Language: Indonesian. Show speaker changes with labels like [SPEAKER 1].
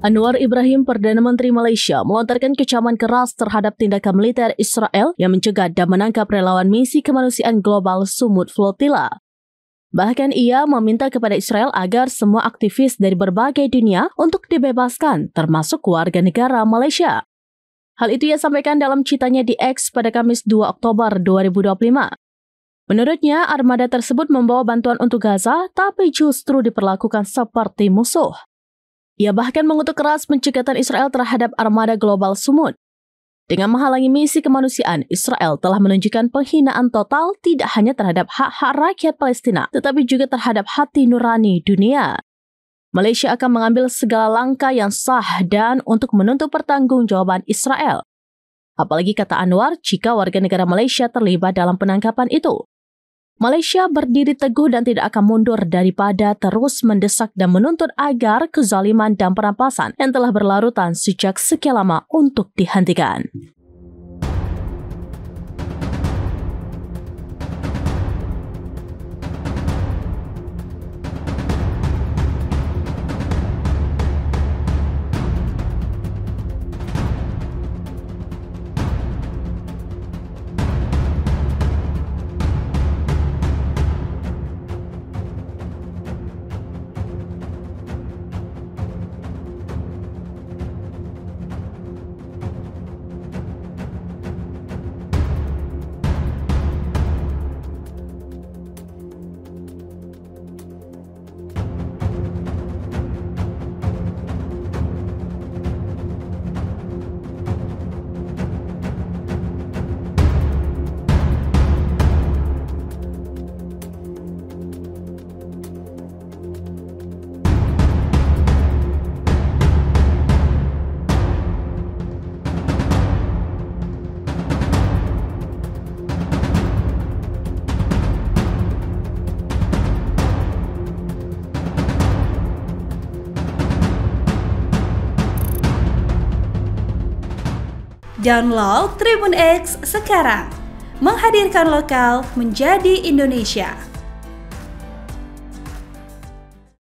[SPEAKER 1] Anwar Ibrahim, Perdana Menteri Malaysia, melontarkan kecaman keras terhadap tindakan militer Israel yang mencegat dan menangkap relawan misi kemanusiaan global Sumud Flotilla. Bahkan ia meminta kepada Israel agar semua aktivis dari berbagai dunia untuk dibebaskan, termasuk warga negara Malaysia. Hal itu ia sampaikan dalam cuitannya di X pada Kamis 2 Oktober 2025. Menurutnya, armada tersebut membawa bantuan untuk Gaza, tapi justru diperlakukan seperti musuh. Ia bahkan mengutuk keras pencegatan Israel terhadap armada global Sumud. Dengan menghalangi misi kemanusiaan, Israel telah menunjukkan penghinaan total tidak hanya terhadap hak-hak rakyat Palestina, tetapi juga terhadap hati nurani dunia. Malaysia akan mengambil segala langkah yang sah dan untuk menuntut pertanggungjawaban Israel. Apalagi kata Anwar, jika warga negara Malaysia terlibat dalam penangkapan itu. Malaysia berdiri teguh dan tidak akan mundur daripada terus mendesak dan menuntut agar kezaliman dan perampasan yang telah berlarutan sejak sekian lama untuk dihentikan.
[SPEAKER 2] Download Tribun X sekarang, menghadirkan lokal menjadi Indonesia.